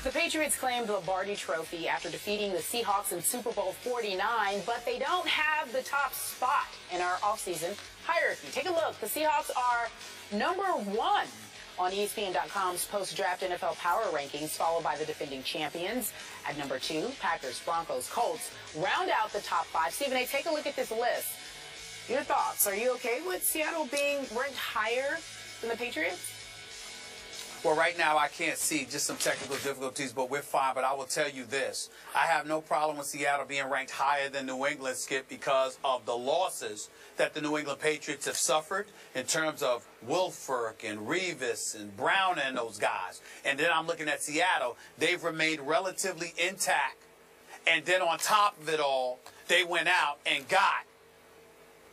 The Patriots claimed the Lombardi Trophy after defeating the Seahawks in Super Bowl 49, but they don't have the top spot in our offseason hierarchy. Take a look. The Seahawks are number 1 on ESPN.com's post-draft NFL power rankings, followed by the defending champions. At number 2, Packers, Broncos, Colts round out the top 5. Stephen A., take a look at this list. Your thoughts? Are you okay with Seattle being ranked higher than the Patriots? Well, right now I can't see, just some technical difficulties, but we're fine. But I will tell you this. I have no problem with Seattle being ranked higher than New England, Skip, because of the losses that the New England Patriots have suffered in terms of Wilfork and Revis and Brown and those guys. And then I'm looking at Seattle. They've remained relatively intact. And then on top of it all, they went out and got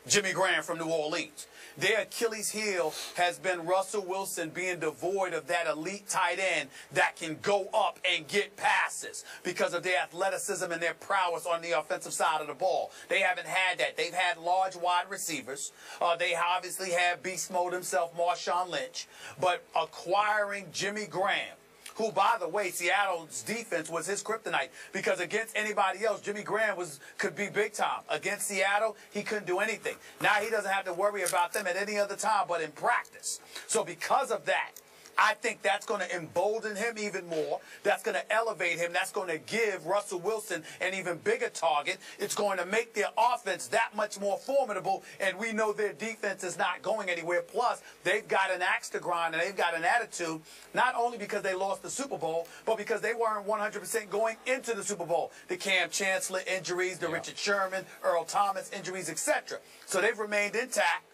Jimmy Graham from New Orleans. Their Achilles heel has been Russell Wilson being devoid of that elite tight end that can go up and get passes because of their athleticism and their prowess on the offensive side of the ball. They haven't had that. They've had large wide receivers. They obviously have beast mode himself, Marshawn Lynch. But acquiring Jimmy Graham, who, by the way, Seattle's defense was his kryptonite, because against anybody else, Jimmy Graham could be big time. Against Seattle, he couldn't do anything. Now he doesn't have to worry about them at any other time but in practice. So because of that, I think that's going to embolden him even more. That's going to elevate him. That's going to give Russell Wilson an even bigger target. It's going to make their offense that much more formidable, and we know their defense is not going anywhere. Plus, they've got an axe to grind, and they've got an attitude, not only because they lost the Super Bowl, but because they weren't 100% going into the Super Bowl. The Cam Chancellor injuries, the Richard Sherman, Earl Thomas injuries, etc. So they've remained intact.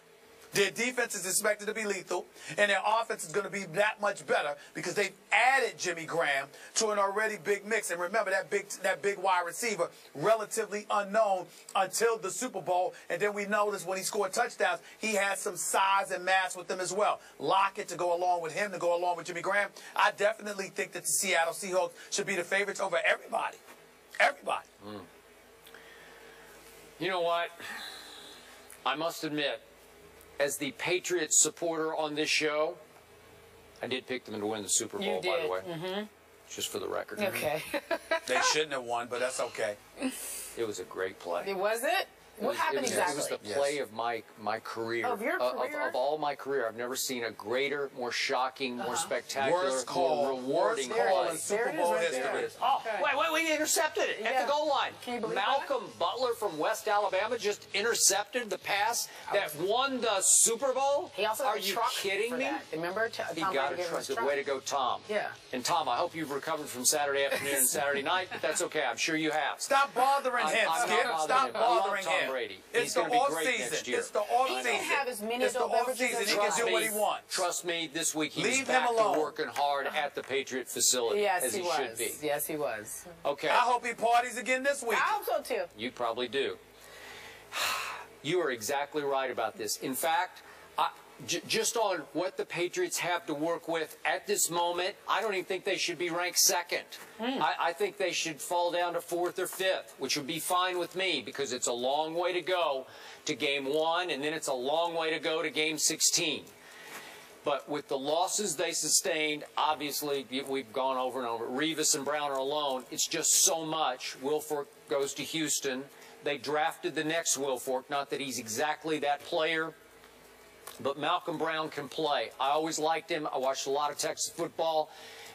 Their defense is expected to be lethal, and their offense is going to be that much better because they've added Jimmy Graham to an already big mix. And remember, that big wide receiver, relatively unknown until the Super Bowl. And then we noticed when he scored touchdowns, he had some size and mass with them as well. Lockett to go along with him, to go along with Jimmy Graham. I definitely think that the Seattle Seahawks should be the favorites over everybody. Everybody. You know what? I must admit, as the Patriots supporter on this show, I did pick them to win the Super Bowl, by the way. Just for the record. Okay. They shouldn't have won, but that's okay. It was a great play. Was it? What happened exactly? It was the play of my career. Of your career? Of all my career. I've never seen a greater, more shocking, more spectacular, worst call, more rewarding call play. in Super Bowl history. There it is. Oh, wait, he intercepted it at the goal line. Can you believe Malcolm Butler from West Alabama just intercepted the pass that won the Super Bowl? He also Are you kidding me? Remember, He got a truck. Way to go, Tom. Yeah. And Tom, I hope you've recovered from Saturday afternoon and Saturday night, but that's okay. I'm sure you have. Stop bothering him, Skip. Stop bothering him. Tom Brady. It's the off season. It's the off season. He can have as many it's the off season. He can do what he wants. Trust me, this week he's Leave back him alone. to working hard at the Patriot facility, as he should be. Yes, he was. Okay. I hope he parties again this week. I hope so, too. You probably do. You are exactly right about this. In fact, just on what the Patriots have to work with at this moment, I don't even think they should be ranked second. I think they should fall down to 4th or 5th, which would be fine with me because it's a long way to go to Game 1, and then it's a long way to go to Game 16. But with the losses they sustained, obviously, we've gone over and over. Revis and Brown are alone. It's just so much. Wilfork goes to Houston. They drafted the next Wilfork. Not that he's exactly that player, but Malcolm Brown can play. I always liked him. I watched a lot of Texas football,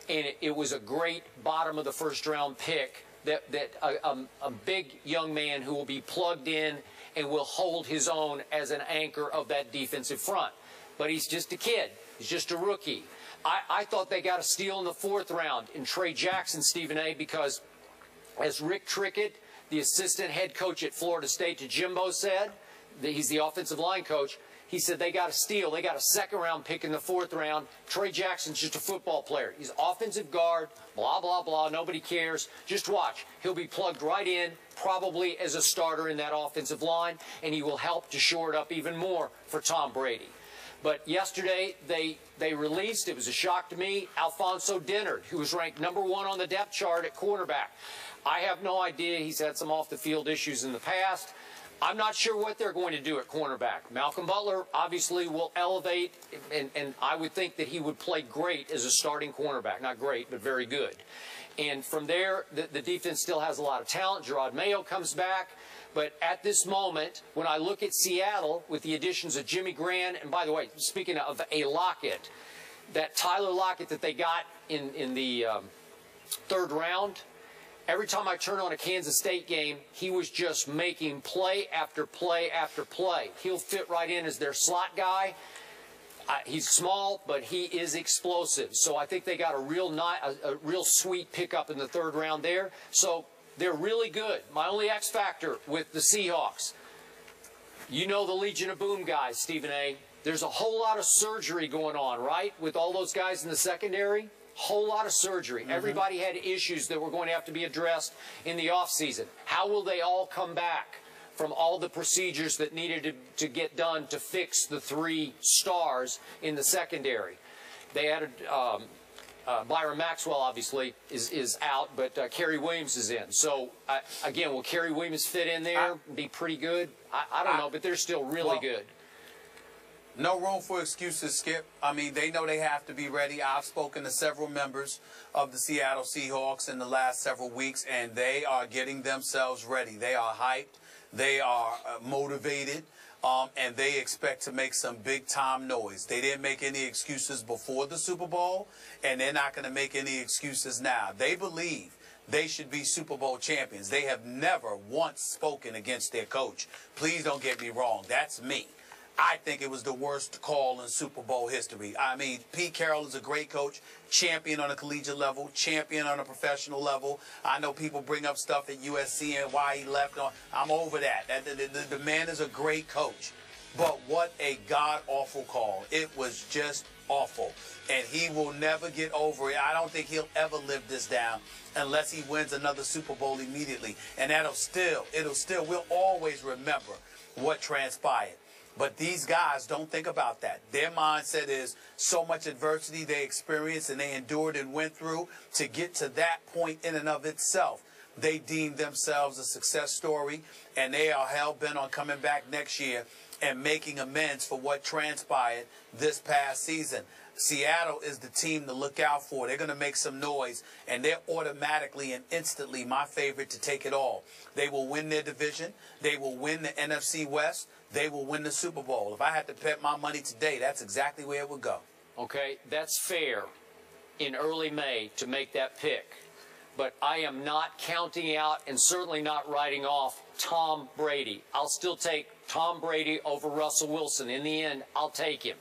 and it was a great bottom of the first-round pick, a big young man who will be plugged in and will hold his own as an anchor of that defensive front. But he's just a kid. He's just a rookie. I thought they got a steal in the 4th round in Trey Jackson, Stephen A., because as Rick Trickett, the assistant head coach at Florida State to Jimbo said, he's the offensive line coach, he said they got a steal. They got a 2nd-round pick in the 4th round. Trey Jackson's just a football player. He's offensive guard, blah, blah, blah. Nobody cares. Just watch. He'll be plugged right in, probably as a starter in that offensive line, and he will help to shore it up even more for Tom Brady. But yesterday, they released, it was a shock to me, Alfonso Dennard, who was ranked #1 on the depth chart at quarterback. I have no idea. He's had some off-the-field issues in the past. I'm not sure what they're going to do at cornerback. Malcolm Butler obviously will elevate, and I would think that he would play great as a starting cornerback. Not great, but very good. And from there, the defense still has a lot of talent. Gerard Mayo comes back. But at this moment, when I look at Seattle with the additions of Jimmy Graham, and by the way, speaking of a Lockett, that Tyler Lockett that they got in the third round, every time I turn on a Kansas State game, he was just making play after play after play. He'll fit right in as their slot guy. He's small, but he is explosive. So I think they got a real sweet pickup in the third round there. So they're really good. My only X factor with the Seahawks, you know the Legion of Boom guys, Stephen A. There's a whole lot of surgery going on, right, with all those guys in the secondary? Whole lot of surgery. Everybody had issues that were going to have to be addressed in the offseason. How will they all come back from all the procedures that needed to get done to fix the 3 stars in the secondary? They added Byron Maxwell, obviously, is out, but Kerry Williams is in. So, again, will Kerry Williams fit in there and be pretty good? I don't know, but they're still really good. No room for excuses, Skip. I mean, they know they have to be ready. I've spoken to several members of the Seattle Seahawks in the last several weeks, and they are getting themselves ready. They are hyped. They are motivated. And they expect to make some big-time noise. They didn't make any excuses before the Super Bowl, and they're not going to make any excuses now. They believe they should be Super Bowl champions. They have never once spoken against their coach. Please don't get me wrong. That's me. I think it was the worst call in Super Bowl history. I mean, Pete Carroll is a great coach, champion on a collegiate level, champion on a professional level. I know people bring up stuff at USC and why he left on. I'm over that. The man is a great coach. But what a god-awful call. It was just awful. And he will never get over it. I don't think he'll ever live this down unless he wins another Super Bowl immediately. And we'll always remember what transpired. But these guys don't think about that. Their mindset is so much adversity they experienced and they endured and went through to get to that point in and of itself. They deem themselves a success story, and they are hell-bent on coming back next year and making amends for what transpired this past season. Seattle is the team to look out for. They're going to make some noise, and they're automatically and instantly my favorite to take it all. They will win their division. They will win the NFC West. They will win the Super Bowl. If I had to bet my money today, that's exactly where it would go. Okay, that's fair in early May to make that pick. But I am not counting out and certainly not writing off Tom Brady. I'll still take Tom Brady over Russell Wilson. In the end, I'll take him.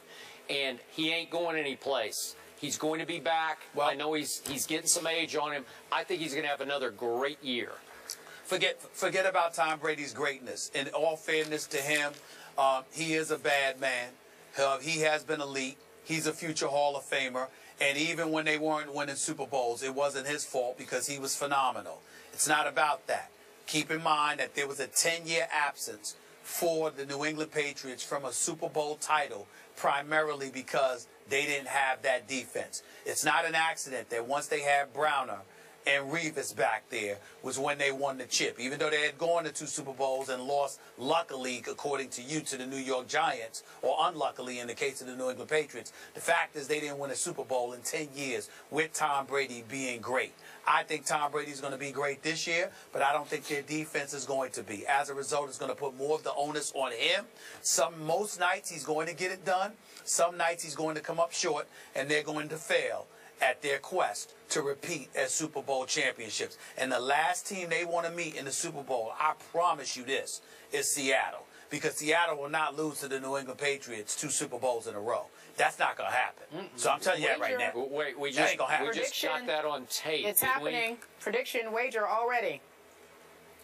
And he ain't going anyplace. He's going to be back. Well, I know he's getting some age on him. I think he's going to have another great year. Forget about Tom Brady's greatness. In all fairness to him, he is a bad man. He has been elite. He's a future Hall of Famer. And even when they weren't winning Super Bowls, it wasn't his fault because he was phenomenal. It's not about that. Keep in mind that there was a 10-year absence for the New England Patriots from a Super Bowl title, primarily because they didn't have that defense. It's not an accident that once they had Browner and Revis back there was when they won the chip. Even though they had gone to 2 Super Bowls and lost, luckily, according to you, to the New York Giants, or unluckily in the case of the New England Patriots, the fact is they didn't win a Super Bowl in 10 years with Tom Brady being great. I think Tom Brady's going to be great this year, but I don't think their defense is going to be. As a result, it's going to put more of the onus on him. Most nights he's going to get it done. Some nights he's going to come up short, and they're going to fail at their quest to repeat as Super Bowl championships. And the last team they want to meet in the Super Bowl, I promise you this, is Seattle. Because Seattle will not lose to the New England Patriots 2 Super Bowls in a row. That's not going to happen. So I'm telling you that right now. Wait, we just got that on tape. It's happening. Prediction, wager already.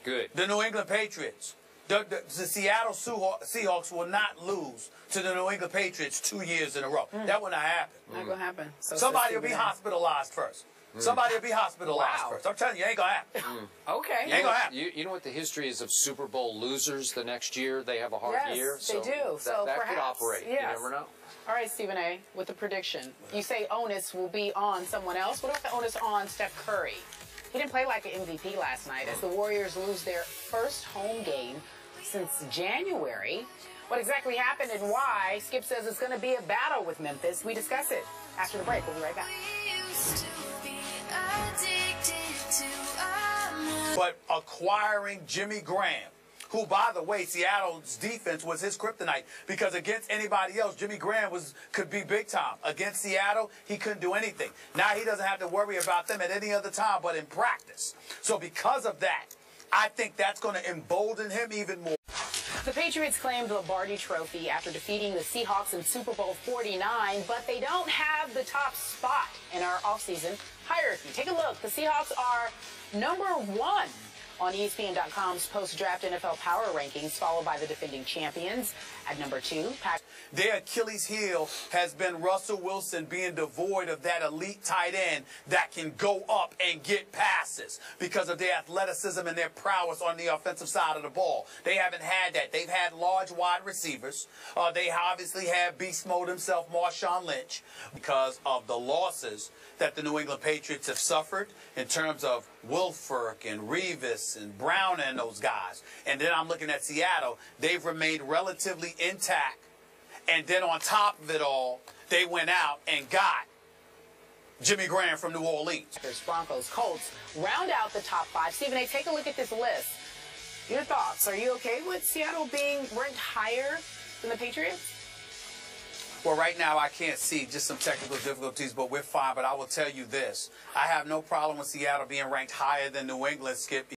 Good. The New England Patriots. The Seattle Seahawks will not lose to the New England Patriots 2 years in a row. That will not happen. Not going to happen. So somebody will be hospitalized first. Somebody will be hospitalized first. I'm telling you, it ain't going to happen. Okay. It ain't going to happen. You know what the history is of Super Bowl losers the next year? They have a hard year. Yes, they do. So that perhaps, could operate. yes. You never know. All right, Stephen A., with the prediction. You say onus will be on someone else. What if the onus on Steph Curry? He didn't play like an MVP last night as the Warriors lose their first home game since January. What exactly happened and why? Skip says it's going to be a battle with Memphis. We discuss it after the break. We'll be right back. But acquiring Jimmy Graham, who, by the way, Seattle's defense was his kryptonite, because against anybody else, Jimmy Graham could be big time. Against Seattle, he couldn't do anything. Now he doesn't have to worry about them at any other time but in practice. So because of that, I think that's going to embolden him even more. The Patriots claimed the Lombardi Trophy after defeating the Seahawks in Super Bowl 49, but they don't have the top spot in our offseason hierarchy. Take a look. The Seahawks are number 1 on ESPN.com's post-draft NFL power rankings, followed by the defending champions at number 2. Their Achilles heel has been Russell Wilson being devoid of that elite tight end that can go up and get passes because of their athleticism and their prowess on the offensive side of the ball. They haven't had that. They've had large wide receivers. They obviously have beast mode himself, Marshawn Lynch, because of the losses that the New England Patriots have suffered in terms of Wilfork and Revis and Brown and those guys. And then I'm looking at Seattle. They've remained relatively intact. And then on top of it all, they went out and got Jimmy Graham from New Orleans. Broncos, Colts round out the top 5. Stephen A., take a look at this list. Your thoughts? Are you okay with Seattle being ranked higher than the Patriots? Well, right now I can't see, just some technical difficulties, but we're fine. But I will tell you this. I have no problem with Seattle being ranked higher than New England, Skip.